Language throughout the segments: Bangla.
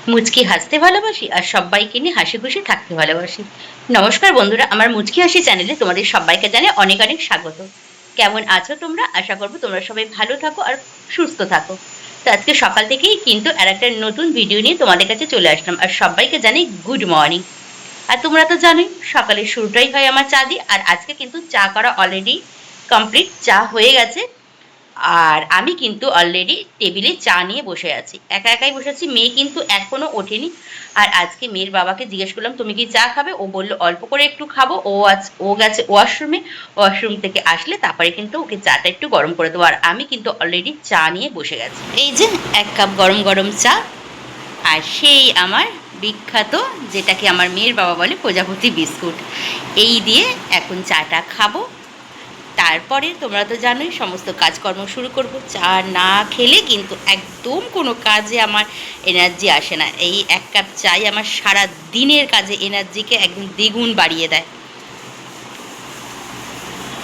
মুচকি হাসতে ভালোবাসি আর সবাইকে নিয়ে হাসি খুশি থাকতে ভালোবাসি। নমস্কার বন্ধুরা, আমার মুচকি হাসি চ্যানেলে তোমাদের সবাইকে জানাই অনেক অনেক স্বাগত। কেমন আছো তোমরা? আশা করবো তোমরা সবাই ভালো থাকো আর সুস্থ থাকো। তো আজকে সকাল থেকেই কিন্তু আর একটা নতুন ভিডিও নিয়ে তোমাদের কাছে চলে আসলাম, আর সবাইকে জানাই গুড মর্নিং। আর তোমরা তো জানোই সকালের শুরুটাই হয় আমার চা দিয়ে, আর আজকে কিন্তু চা করা অলরেডি কমপ্লিট, চা হয়ে গেছে। আর আমি কিন্তু অলরেডি টেবিলে চা নিয়ে বসে আছি, একা একাই বসে আছি, মেয়ে কিন্তু এখনো ওঠেনি। আর আজকে মেয়ের বাবাকে জিজ্ঞেস করলাম তুমি কি চা খাবে, ও বললো অল্প করে একটু খাবো, ও গেছে ওয়াশরুমে, ওয়াশরুম থেকে আসলে তারপরে কিন্তু ওকে চাটা একটু গরম করে দেবো। আর আমি কিন্তু অলরেডি চা নিয়ে বসে গেছি, এই যে 1 কাপ গরম গরম চা। আর সেই আমার বিখ্যাত, যেটাকে আমার মেয়ের বাবা বলে প্রজাপতি বিস্কুট, এই দিয়ে এখন চাটা খাবো। তারপরে তোমরা তো জানোই সমস্ত কাজকর্ম শুরু করব। চা না খেলে কিন্তু একদম কোনো কাজে আমার এনার্জি আসে না। এই 1 কাপ চাই আমার সারা দিনের কাজে এনার্জিকে একদম দ্বিগুণ বাড়িয়ে দেয়।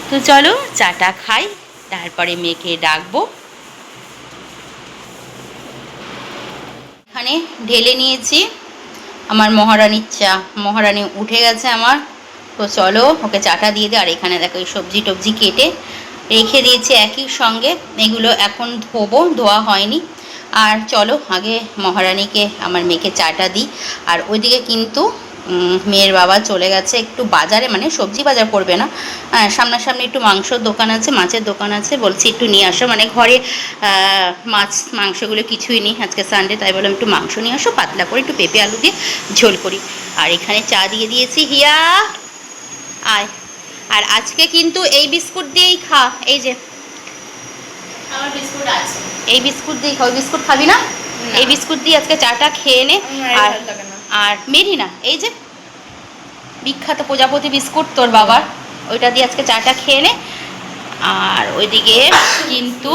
তো চলো চাটা খাই, তারপরে মেয়েকে ডাকবো। এখানে ঢেলে নিয়েছি আমার মহারানীর চা, মহারানী উঠে গেছে আমার। তো চলো ওকে চাটা দিয়ে দিই। আর এখানে দেখো এই সবজি টবজি কেটে রেখে দিয়েছি একই সঙ্গে, এগুলো এখন ধোবো, ধোয়া হয়নি। আর চলো আগে মহারানীকে আমার মেয়েকে চাটা দিই। আর ওইদিকে কিন্তু মেয়ের বাবা চলে গেছে একটু বাজারে, মানে সবজি বাজার করবে না, সামনাসামনি একটু মাংসর দোকান আছে, মাছের দোকান আছে, বলছি একটু নিয়ে আসো, মানে ঘরে মাছ মাংসগুলো কিছুই নেই, আজকে সানডে, তাই বললাম একটু মাংস নিয়ে আসো, পাতলা করে একটু পেঁপে আলু দিয়ে ঝোল করি। আর এখানে চা দিয়ে দিয়েছি, হিয়া আয়। আর আজকে কিন্তু এই বিস্কুট দিয়েই খা, এই যে আমার বিস্কুট আছে, এই বিস্কুট দিয়ে খা, ওই বিস্কুট খাবি না, এই বিস্কুট দিয়ে আজকে চাটা খেয়ে নে। আর আর মেরি না, এই যে বিখ্যাত প্রজাপতি বিস্কুট তোর বাবার, ওইটা দিয়ে আজকে চাটা খেয়ে নে। আর ওইদিকে কিন্তু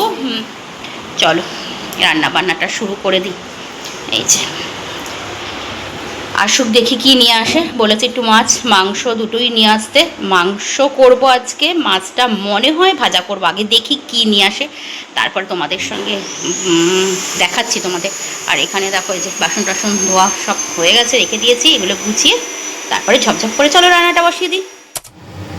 চলো রান্না বান্নাটা শুরু করে দিই। এই যে আসুক দেখি কি নিয়ে আসে, বলেছে একটু মাছ মাংস দুটোই নিয়ে আসতে। মাংস করব আজকে, মাছটা মনে হয় ভাজা করবো, আগে দেখি কি নিয়ে আসে, তারপর তোমাদের সঙ্গে দেখাচ্ছি তোমাদের। আর এখানে দেখো এই যে বাসন টাসন ধোয়া সব হয়ে গেছে, রেখে দিয়েছি, এগুলো গুছিয়ে তারপরে ঝপঝপ করে চলো রান্নাটা বসিয়ে দিই।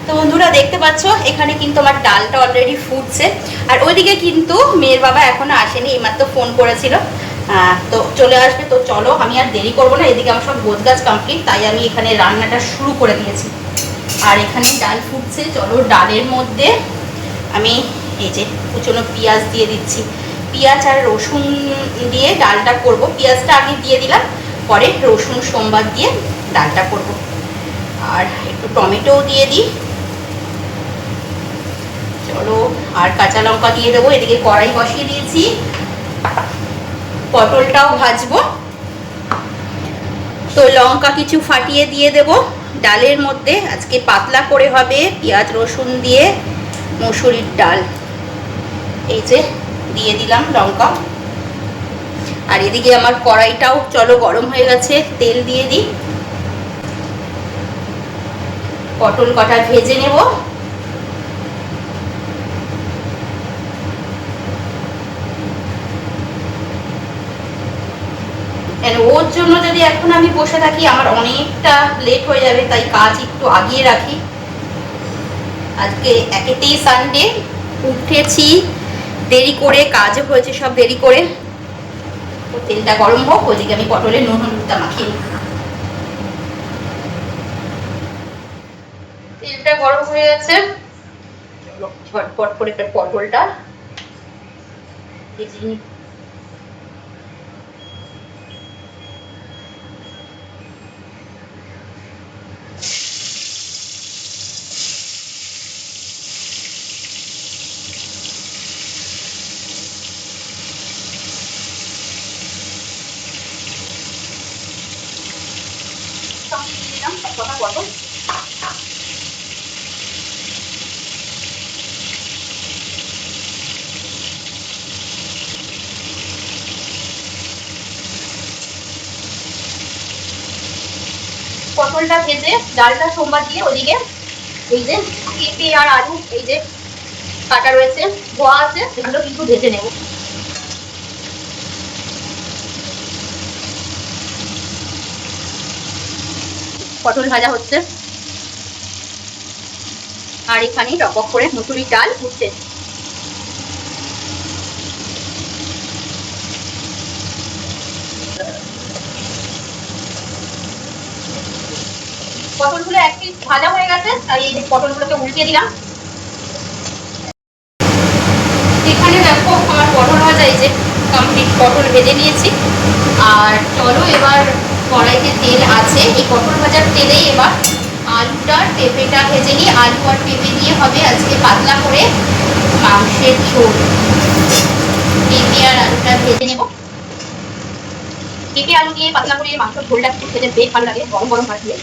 তো বন্ধুরা দেখতে পাচ্ছ এখানে কিন্তু আমার ডালটা অলরেডি ফুটছে। আর ওইদিকে কিন্তু মেয়ের বাবা এখনো আসেনি, এইমাত্র ফোন করেছিল, তো চলে আসবে। তো চলো আমি আর দেরি করবো না, এদিকে আমার সব গোছগাছ কমপ্লিট, তাই আমি এখানে রান্নাটা শুরু করে দিয়েছি। আর এখানে ডাল ফুটছে, চলো ডালের মধ্যে আমি এই যে কুচনো পেঁয়াজ দিয়ে দিচ্ছি। পেঁয়াজ আর রসুন দিয়ে ডালটা করব, পেঁয়াজটা আগে দিয়ে দিলাম, পরে রসুন সোমবার দিয়ে ডালটা করব। আর একটু টমেটোও দিয়ে দিই, চলো। আর কাঁচা লঙ্কা দিয়ে দেবো, এদিকে কড়াই বসিয়ে দিয়েছি, পটলটাও ভাজবো। তো লঙ্কা কিছু ফাটিয়ে দিয়ে দেব ডালের মধ্যে, আজকে পাতলা করে হবে, পেঁয়াজ রসুন দিয়ে মসুরির ডাল। এই যে দিয়ে দিলাম লঙ্কা। আর এদিকে আমার কড়াইটাও চলো গরম হয়ে গেছে, তেল দিয়ে দিই, পটল কটা ভেজে নেব। ওর জন্য যদি এখন আমি বসে থাকি আমার অনেকটা লেট হয়ে যাবে, তাই কাজ একটু আগিয়ে রাখি। আজকে একেতেই সানডে, উঠেছি দেরি করে, কাজও হয়েছে সব দেরি করে। তো তেলটা গরম হোক, ওইদিকে আমি পটলের নুন হলুদটা মাখিয়ে নিই। তেলটা গরম হয়ে গেছে, ঝটপট করে পটলটা ভেজে নিই। কথা বলো, পটলটা ভেজে ডালটা সোমবার দিয়ে ওদিকে এই যে পেঁপে আর আলু এই যে কাটা রয়েছে, ধোয়া আছে, এগুলো কিন্তু ভেজে নেব। পটল ভাজা হচ্ছে, আর এখানে টক করে মুসুরির ডাল উঠছে। পটলগুলো এক পিস ভাজা হয়ে গেছে, তাই এই পটলগুলোকে উল্টিয়ে দিলাম। এখানে দেখো আমার পটল ভাজা এই যে কমপ্লিট পটল ভেজে নিয়েছি। আর চলো এবার কড়াইতে তেল আছে, এই পটল ভাজার তেলেই এবার আলুটার পেঁপেটা ভেজে নিই। আলু আর পেঁপে দিয়ে হবে আজকে পাতলা করে মাংসের ঝোল। পেঁপে আর আলুটা ভেজে নেব। পেঁপে আলু দিয়ে পাতলা করে মাংসের ঝোলটা একটু খেতে বেশ ভালো লাগে গরম গরম ভাত দিয়ে।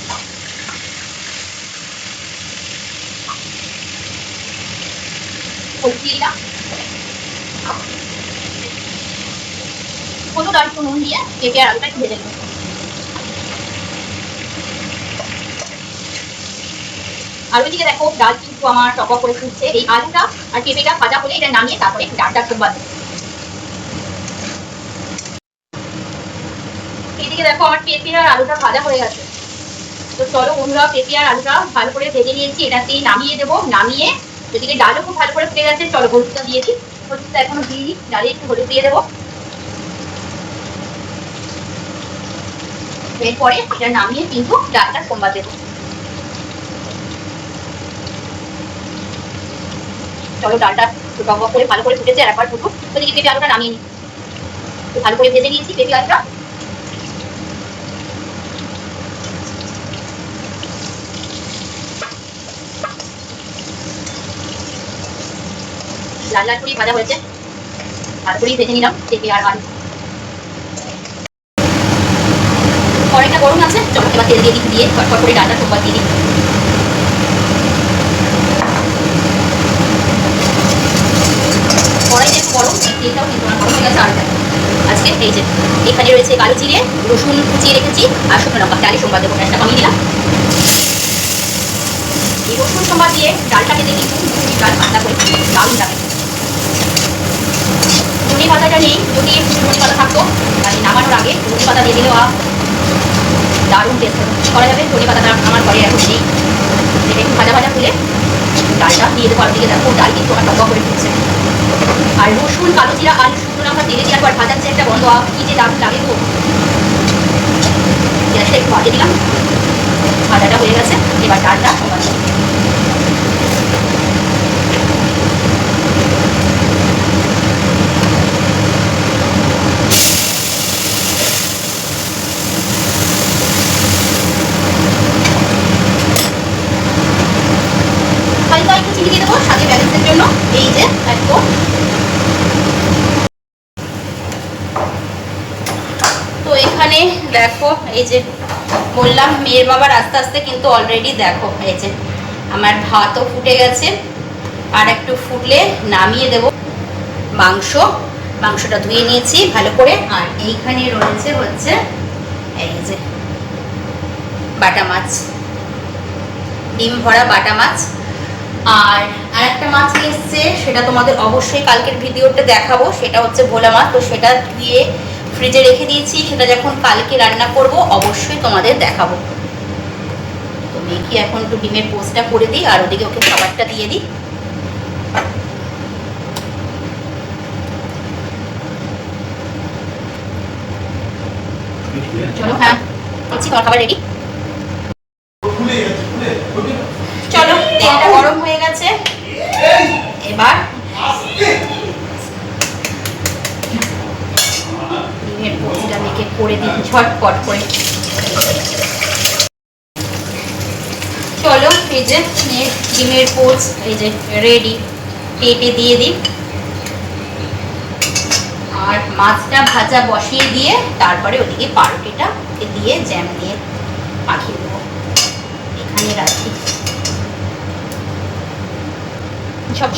হলুদ আর একটু নুন দিয়ে পেঁপে আর আলুটা একটু ভেজে নেব। আর ওইদিকে দেখো ডাল কিন্তু আমার টক করে ফুটছে। এই আলুটা আর পেঁপেটা ভাজা হলে এটা নামিয়ে তারপরে ডালটা খুব বাজে। এইদিকে দেখো আমার পেঁপে আর আলুটা ভাজা হয়ে গেছে। তো চলো বন্ধুরা, পেঁপে আর আলুটা ভালো করে ভেজে নিয়েছি, এটাতেই নামিয়ে দেবো। নামিয়ে এদিকে ডালও খুব ভালো করে ফুটে গেছে, চলো হলুদটা দিয়ে দিই। হলুদটা এখনো দিয়ে দিই, ডালে একটু হলুদ দিয়ে দেবো। এরপরে এটা নামিয়ে কিন্তু ডালটা সোমবার দেবো। চলো ডালটা টক করে ভালো করে ফুটেছে, আর একবার ফুটুক। ওদিকে পেঁপে আলুটা নামিয়ে নিই। ভালো করে ভেজে নিয়েছি পেঁপে আলুটা। লাল লাল করে ভাজা হয়েছে, ভালো করেই ভেজে নিলাম পেঁপে আর আলু। কড়াইটা গরম আছে, চলো এবার তেল দিয়ে দিই, দিয়ে ফটফট করে ডালটা সোমবার দিয়ে দিই। কড়াইটা একটু গরম, তেলটাও কিন্তু গরম হয়ে গেছে। আর আজকে এই যে এখানে রয়েছে কালো জিরে, রসুন কুচিয়ে রেখেছি আর শুকনো লঙ্কা, ডালে সোমবার দেবো। গ্যাসটা কমিয়ে দিলাম। এই রসুন সোমবার দিয়ে ডালটা খেতে কিন্তু ডাল পাতলা করে দারুণ লাগে। ধনে পাতাটা নেই, যদি ধনে পাতা থাকতো তাহলে নামানোর আগে ধনে পাতা দিয়ে দিলেও দারুণ টেস্ট করা যাবে। ধনে পাতাটা আমার ঘরে এখন নেই। এটা একটু ভাজা ভাজা হলে ডালটা দিয়ে দেবো। আর দিকে দেখো ডাল কিন্তু আমার টক করে ফুটছে। আর রসুন কালো জিরা আর শুকনো লঙ্কা তেলে দেওয়ার পর ভাজাচ্ছে একটা গন্ধ, কি যে দারুণ লাগে গো। গ্যাসটা একটু ভাজে দিলাম, ভাজাটা হয়ে গেছে। এবার ডালটা সমান হালকা একটু চিনি দিয়ে দেবো স্বাদে ব্যালেন্সের জন্য। এই যে একদম। তো এখানে দেখো এই যে বললাম মেয়ের বাবার আস্তে আস্তে কিন্তু অলরেডি দেখো এই যে আমার ভাতও ফুটে গেছে। আর একটু ফুটলে নামিয়ে দেব মাংসটা ধুয়ে নিয়েছি ভালো করে। আর এইখানে রয়েছে হচ্ছে এই যে বাটা মাছ, ডিম ভরা বাটা মাছ। আর আরেকটা মাছ এসছে, সেটা তোমাদের অবশ্যই কালকের ভিডিওতে দেখাবো। সেটা হচ্ছে ভোলা মাছ। তো সেটা ধুয়ে ফ্রিজে রেখে দিয়েছি, সেটা যখন কালকে রান্না করব অবশ্যই তোমাদের দেখাবো। তো মেয়েকে এখন একটু ডিমের পোস্টটা করে দিই, আর ওদিকে ওকে খাবারটা দিয়ে দিই। চলো, হ্যাঁ দেখছি তোমার খাবার রেডি। চলো তেলটা গরম হয়ে গেছে, এবার ডিমের পোস্টটা মেখে করে দিই ঝটপট করে। চলো এই যে ডিমের পোস্ট এই যে রেডি, পেটে দিয়ে দিই। আর মাছটা ভাজা বসিয়ে দিয়ে তারপরে ওদিকে পাউরুটিটা দিয়ে জ্যাম দিয়ে মাখিয়ে দেবো। এখানে রাখি,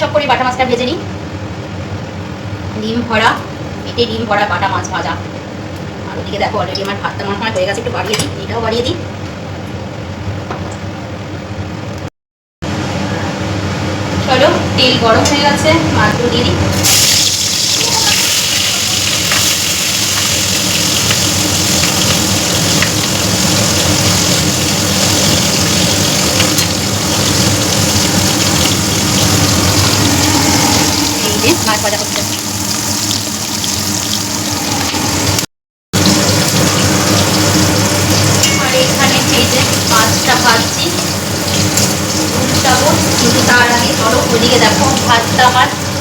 সব করে বাটা মাছটা ভেজে নিই। ডিম ভরা পেটে ডিম ভরা বাটা মাছ ভাজা। আর ওদিকে দেখো অলরেডি আমার ভাতটা মনে হয় হয়ে গেছে, একটু বাড়িয়ে দিই, এটাও বাড়িয়ে দিই। চলো তেল গরম হয়ে গেছে, মাছগুলো দিয়ে দিই।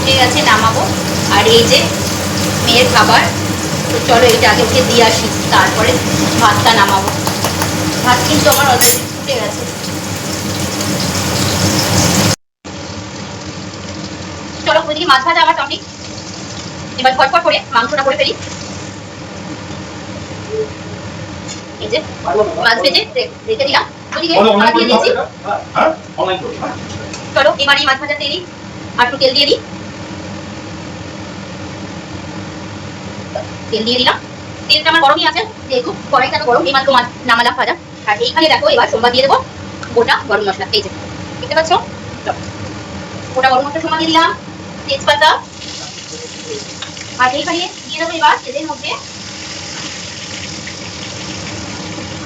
ঠিক আছে, নামাবো। আর এই যে মেয়ের খাবার, তো চলো এটা আগে ওকে দিয়ে আসি, তারপরে ভাতটা নামাবো। ভাত কিন্তু আমার অলরেডি ফুটে গেছে। চলো ওইদিকে মাছ ভাজা আমার টপিক, এবার ফটফট করে মাংসটা করে ফেলি। এই যে মাছ ভেজে রেখে দিলাম, ওদিকে মাছ দিয়ে দিয়েছি। চলো এবার এই মাছ ভাজা তেলই আর একটু তেল দিয়ে দিই। তেল দিয়ে দিলাম, তেলটা আমার গরমই আছে যেহেতু কড়াইটা তো গরম, এই মাত্র মাছ নামালাম ভাজা। আর এইখানে দেখো এবার সোমবার দিয়ে দেবো গোটা গরম মশলা, এই যে দেখতে পাচ্ছ, গোটা গরম মশলা সোমবার দিয়ে দিলাম, তেজপাতা। আর এইখানে দিয়ে দেবো এবার তেলের মধ্যে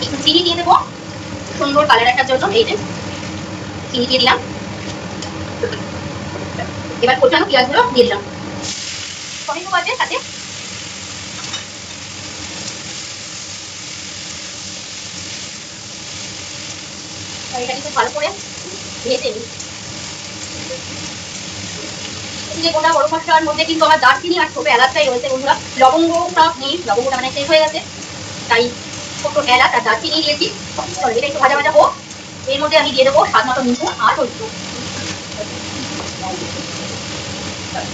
একটু চিনি দিয়ে দেবো সুন্দর কালার আসার জন্য, এই যে চিনি দিয়ে দিলাম। এবার কোচানো পেঁয়াজগুলো দিয়ে দিলাম, টমেটো আছে সাথে। এটা কিন্তু ভালো করে ভেজে নিই। গোটা গরম মশলার মধ্যে কিন্তু আমার দারচিনি আর ছোট এলাচটাই রয়েছে বন্ধুরা, লবঙ্গটা নেই, লবঙ্গটা মানে শেষ হয়ে গেছে, তাই ছোট এলাচ আর দারচিনি দিয়েছি। এটা একটু ভাজা ভাজা হোক, এর মধ্যে আমি দিয়ে দেবো স্বাদ মতো নুন আর হলুদ।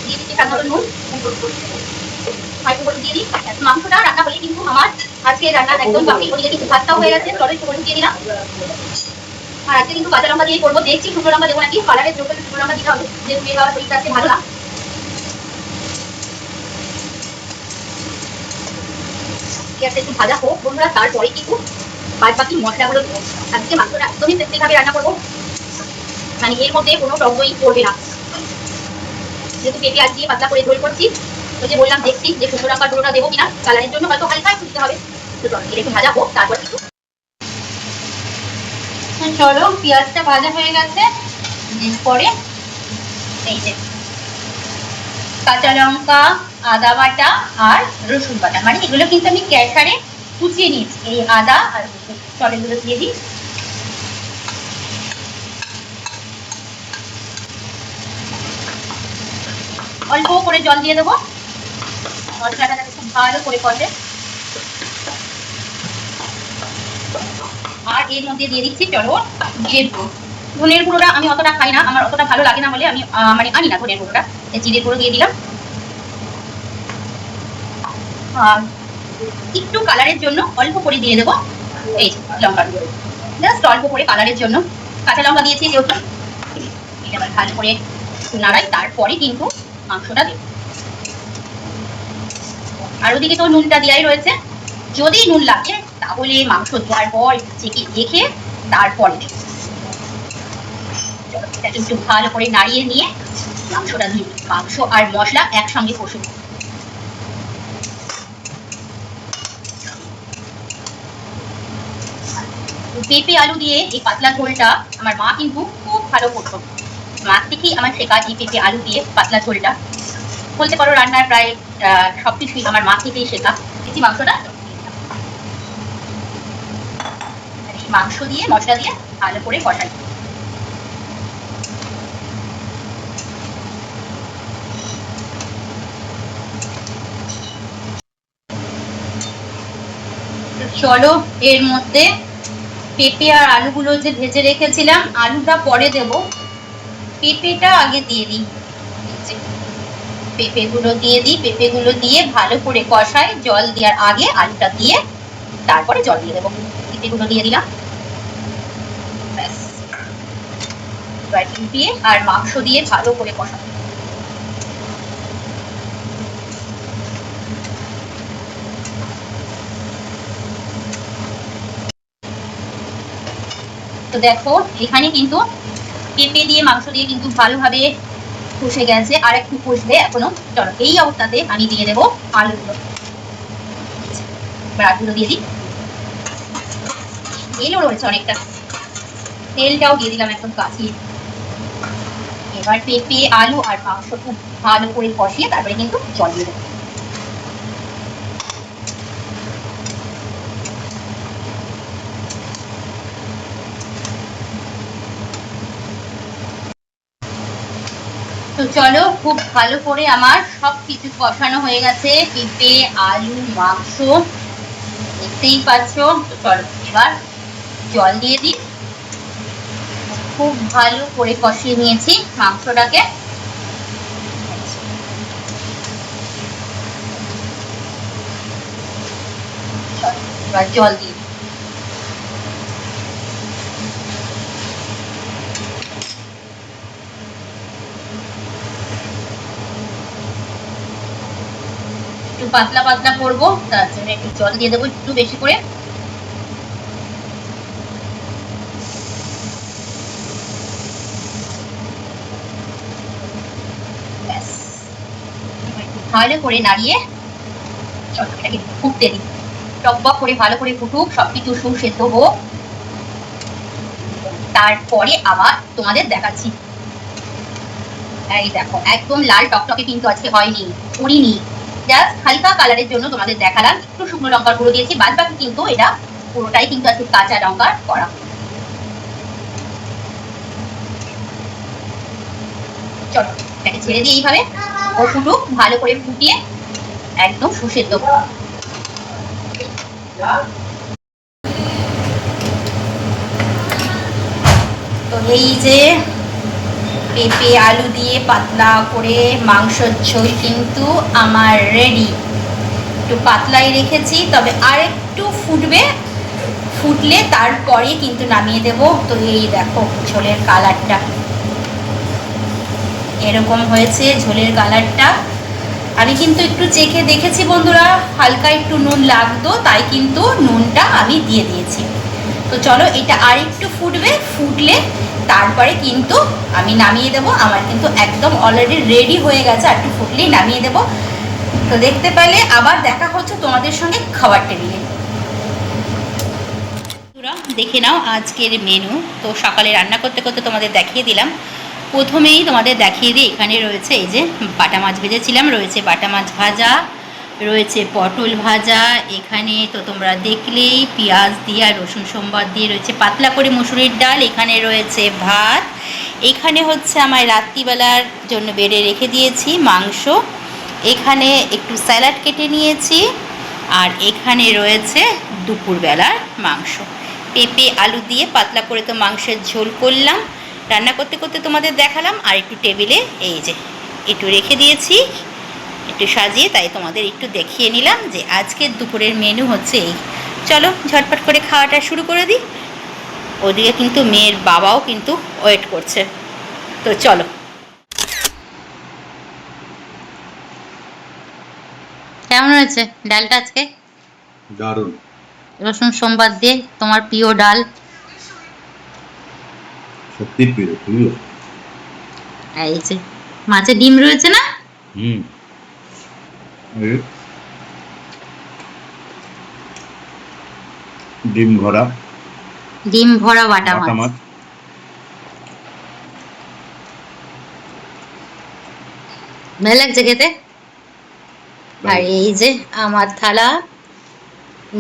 দিয়ে দিচ্ছি স্বাদ মতো নুন আর একটু হলুদ দিয়ে দিই। মাংসটা রান্না হলে কিন্তু আমার আজকে রান্না একদম বাকি, ওদিকে কিন্তু ভাতটাও হয়ে গেছে, চলো একটু হলুদ দিয়ে দিলাম। আর আজকে কিন্তু কাঁচা লঙ্কা দিয়ে করবো, দেখছি শুকনো লঙ্কা দেবো নাকি, কালারের জন্য শুকনো লঙ্কা দিতে হবে, যেহেতু মেয়ে বাবা শরীরটা আজকে ভালো না। একটু ভাজা হোক বন্ধুরা, তারপরে কিন্তু বাদ বাকি মশলাগুলো দেবো। আজকে মাংসটা একদমই ভাবে রান্না করবো, মানে এর মধ্যে কোনো টক দই পড়বে না, যেহেতু পেঁপে আলু দিয়ে পাতলা করে ঝোল করছি। ওই যে বললাম দেখছি যে শুকনো লঙ্কা গুঁড়োটা দেবো কিনা, কালারের জন্য হয়তো হালকা একটু দিতে হবে। তো চলো এটা একটু ভাজা হোক, তারপর একটু। চলো পেঁয়াজটা ভাজা হয়ে গেছে, পরে এই যে কাঁচা লঙ্কা, আদা বাটা আর রসুন বাটা, মানে এগুলো কিন্তু আমি ক্যাশারে কুচিয়ে নিয়েছি, এই আদা আর রসুন। চলো এগুলো দিয়ে দিই। অল্প করে জল দিয়ে দেবো, মশলাটা যাতে খুব ভালো করে কষে। আর এর মধ্যে দিয়ে দিচ্ছি চলো জিরের গুঁড়ো। ধনের গুঁড়োটা আমি অতটা খাই না, আমার অতটা ভালো লাগে না বলে আমি মানে আনি না ধনের গুঁড়োটা, জিরের গুঁড়ো দিয়ে দিলাম। আর একটু কালারের জন্য অল্প করে দিয়ে দেবো এই লঙ্কার গুঁড়ো, জাস্ট অল্প করে কালারের জন্য। কাঁচা লঙ্কা দিয়েছি যেহেতু, এবার ভালো করে নাড়াই, তারপরে কিন্তু মাংসটা দেব। আর ওদিকে তো নুনটা দেওয়াই রয়েছে, যদি নুন লাগে তাহলে মাংস দেওয়ার পর চেকে দেখে তারপরে দেব। একটু ভালো করে নাড়িয়ে নিয়ে মাংসটা দিয়ে, মাংস আর মশলা একসঙ্গে কষে। পেঁপে আলু দিয়ে এই পাতলা ঝোলটা আমার মা কিন্তু খুব ভালো করতো, মাছ থেকেই আমার শেখা এই পেঁপে আলু দিয়ে পাতলা ঝোলটা। বলতে পারো রান্নার প্রায় সবকিছুই আমার মা থেকেই শেখা। দেখি মাংসটা, মাংস দিয়ে মশলা দিয়ে ভালো করে কষাই। চলো এর মধ্যে পেঁপে আর আলুগুলো যে ভেজে রেখেছিলাম, আলুটা পরে দেব, পেঁপেটা আগে দিয়ে দিই। পেঁপেগুলো দিয়ে দিই, পেঁপেগুলো দিয়ে ভালো করে কষাই, জল দেওয়ার আগে আলুটা দিয়ে তারপরে জল দিয়ে দেবো। পেঁপেগুলো দিয়ে দিলাম, ব্যাস। এবার পেঁপে আর মাংস দিয়ে ভালো করে কষাবো। তো দেখো এখানে কিন্তু পেঁপে দিয়ে মাংস দিয়ে কিন্তু ভালোভাবে কষে গেছে, আর একটু কষবে এখনো। চলো এই অবস্থাতে আমি দিয়ে দেবো আলুগুলো। এবার আলুগুলো দিয়ে দিই, তেলও রয়েছে অনেকটা, তেলটাও দিয়ে দিলাম একদম কাঁচিয়ে। এবার পেঁপে আলু আর মাংস খুব ভালো করে কষিয়ে তারপরে কিন্তু জল দিয়ে দেবো। তো তো চলো, খুব ভালো করে আমার সব কিছু কষানো হয়ে গেছে, পেঁপে, আলু, মাংস, দেখতেই পাচ্ছ। তো চলো এবার জল দিয়ে দিই। খুব ভালো করে কষিয়ে নিয়েছি মাংসটাকে। এবার জল দিয়ে দিই। একটু পাতলা পাতলা করবো, তার জন্য একটু জল দিয়ে দেবো একটু বেশি করে। ব্যাস, একটু ভালো করে নাড়িয়ে চলো এটাকে ফুটতে দিই। টকবক করে ভালো করে ফুটুক, সবকিছু সুসেদ্ধ হোক, তারপরে আবার তোমাদের দেখাচ্ছি। এই দেখো, একদম লাল টকটকে কিন্তু আজকে হয়নি, করিনি, জাস্ট হালকা কালারের জন্য তোমাদের দেখালাম। একটু শুকনো লঙ্কার গুঁড়ো দিয়েছি, বাদ বাকি কিন্তু এটা পুরোটাই কিন্তু আজকে কাঁচা লঙ্কার করা। চলো এটাকে ছেড়ে দিই এইভাবে, ও ফুটুক, ভালো করে ফুটিয়ে একদম সুসেদ্ধ। তো এই যে পেঁপে আলু দিয়ে পাতলা করে মাংসের ঝোল কিন্তু আমার রেডি। একটু পাতলাই রেখেছি, তবে আর একটু ফুটবে, ফুটলে তারপরে কিন্তু নামিয়ে দেব। তো এই দেখো ঝোলের কালারটা এরকম হয়েছে, ঝোলের কালারটা। আমি কিন্তু একটু চেখে দেখেছি বন্ধুরা, হালকা একটু নুন লাগতো, তাই কিন্তু নুনটা আমি দিয়ে দিয়েছি। তো চলো এটা আর একটু ফুটবে, ফুটলে তারপরে কিন্তু আমি নামিয়ে দেব। আমার কিন্তু একদম অলরেডি রেডি হয়ে গেছে, আর একটু ফুটলেই নামিয়ে দেব। তো দেখতে পেলে আবার দেখা হচ্ছে তোমাদের সঙ্গে খাবার টেবিলে। দেখে নাও আজকের মেনু। তো সকালে রান্না করতে করতে তোমাদের দেখিয়ে দিলাম। প্রথমেই তোমাদের দেখিয়ে দিই, এখানে রয়েছে এই যে বাটা মাছ ভেজেছিলাম, রয়েছে বাটা মাছ ভাজা, রয়েছে পটল ভাজা, এখানে তো তোমরা দেখলেই পেঁয়াজ দিয়ে আর রসুন সোমবার দিয়ে রয়েছে পাতলা করে মুসুরির ডাল, এখানে রয়েছে ভাত, এখানে হচ্ছে আমার রাত্রিবেলার জন্য বেড়ে রেখে দিয়েছি মাংস, এখানে একটু স্যালাড কেটে নিয়েছি, আর এখানে রয়েছে দুপুরবেলার মাংস। পেঁপে আলু দিয়ে পাতলা করে তো মাংসের ঝোল করলাম, রান্না করতে করতে তোমাদের দেখালাম। আর একটু টেবিলে এই যে একটু রেখে দিয়েছি, একটু সাজিয়ে, তাই তোমাদের একটু দেখিয়ে নিলাম যে আজকের দুপুরের মেনু হচ্ছে এই। চলো ঝটপট করে খাওয়াটা শুরু করে দিই। ওদিকে কিন্তু মেয়ের বাবাও কিন্তু ওয়েট করছে। তো চলো। কেমন হয়েছে ডালটা আজকে? দারুণ। রসুন সোমবার দিয়ে তোমার প্রিয় ডাল। সত্যি প্রিয়, প্রিয়। এই যে মাছে ডিম রয়েছে না? হুম। ডিম ভরা, ডিম ভরা বাটা বাটা মাছ। মাছ। ভালো লাগছে খেতে। আর এই যে আমার থালা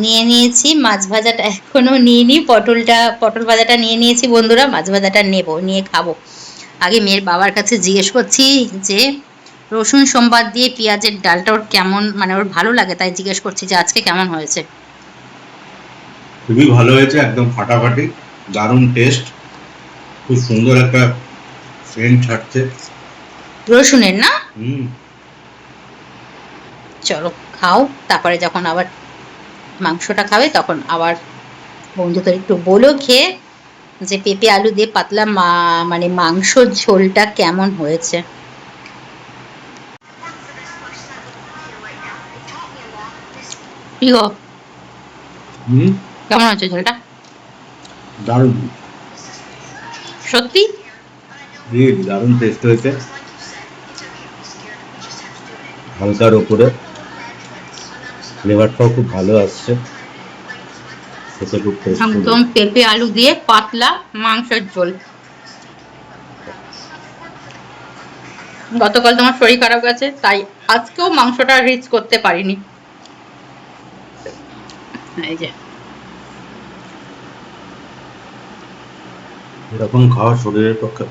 নিয়ে নিয়েছি, মাছ ভাজাটা এখনো নিইনি, পটল ভাজাটা নিয়ে নিয়েছি বন্ধুরা, মাছ ভাজাটা নেব, নিয়ে খাবো। আগে মেয়ের বাবার কাছে জিজ্ঞেস করছি যে রসুন সোমবার দিয়ে পেঁয়াজের ডালটা ওর কেমন, মানে ওর ভালো লাগে, তাই জিজ্ঞেস করছি যে আজকে কেমন হয়েছে। খুবই ভালো হয়েছে, একদম ফাটাফাটি, দারুণ টেস্ট, খুব সুন্দর একটা সেন্ট ছাড়ছে রসুনের না? হুম। চলো খাও, তারপরে যখন আবার মাংসটা খাবে তখন আবার বন্ধুদের একটু বলো খেয়ে যে পেঁপে আলু দিয়ে পাতলা মানে মাংসর ঝোলটা কেমন হয়েছে। কি গো, হুম, কেমন হয়েছে ঝোলটা? দারুণ, সত্যি দারুণ টেস্ট হয়েছে। হালকার ওপরে ফ্লেভারটাও খুব ভালো আসছে, খেতে খুব টেস্ট। একদম পেঁপে আলু দিয়ে পাতলা মাংসের ঝোল। গতকাল তোমার শরীর খারাপ গেছে, তাই আজকেও মাংসটা রিচ করতে পারিনি। এই যে এরকম খাওয়া শরীরের পক্ষে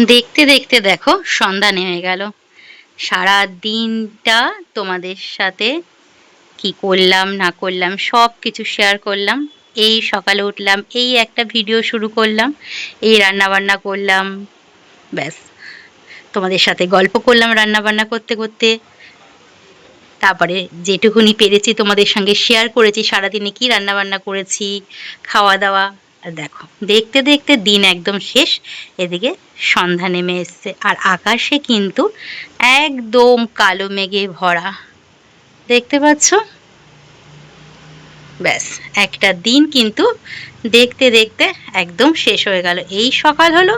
দেখতে দেখতে দেখো সন্ধ্যা নেমে গেল। সারা দিনটা তোমাদের সাথে কি করলাম না করলাম সব কিছু শেয়ার করলাম। এই সকালে উঠলাম, এই একটা ভিডিও শুরু করলাম, এই রান্না বান্না করলাম, ব্যাস তোমাদের সাথে গল্প করলাম রান্না বান্না করতে করতে। তারপরে যেটুকুনি পেরেছি তোমাদের সঙ্গে শেয়ার করেছি, সারাদিনে কি রান্না বান্না করেছি, খাওয়া দাওয়া। আর দেখো দেখতে দেখতে দিন একদম শেষ, এদিকে সন্ধ্যা নেমে এসছে আর আকাশে কিন্তু একদম কালো মেঘে ভরা, দেখতে পাচ্ছ? ব্যাস একটা দিন কিন্তু দেখতে দেখতে একদম শেষ হয়ে গেল। এই সকাল হলো,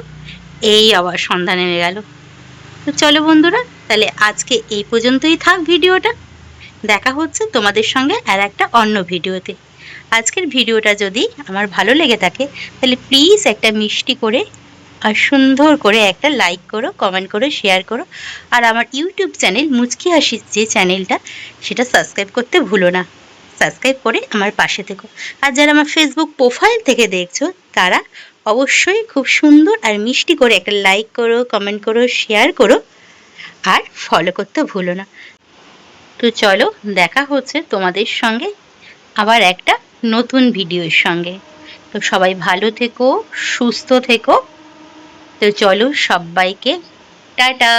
এই আবার সন্ধ্যা নেমে গেল। তো চলো বন্ধুরা, তাহলে আজকে এই পর্যন্তই থাক ভিডিওটা। দেখা হচ্ছে তোমাদের সঙ্গে আর একটা অন্য ভিডিওতে। আজকের ভিডিওটা যদি আমার ভালো লেগে থাকে তাহলে প্লিজ একটা মিষ্টি করে আর সুন্দর করে একটা লাইক করো, কমেন্ট করো, শেয়ার করো। আর আমার ইউটিউব চ্যানেল মুচকি হাসির যে চ্যানেলটা, সেটা সাবস্ক্রাইব করতে ভুলো না। সাবস্ক্রাইব করে আমার পাশে থেকো। আর যারা আমার ফেসবুক প্রোফাইল থেকে দেখছো তারা অবশ্যই খুব সুন্দর আর মিষ্টি করে একটা লাইক করো, কমেন্ট করো, শেয়ার করো আর ফলো করতে ভুলো না। তো চলো দেখা হচ্ছে তোমাদের সঙ্গে আবার একটা নতুন ভিডিওর সঙ্গে। তো সবাই ভালো থেকো, সুস্থ থেকো। তো চলো সবাইকে টাটা।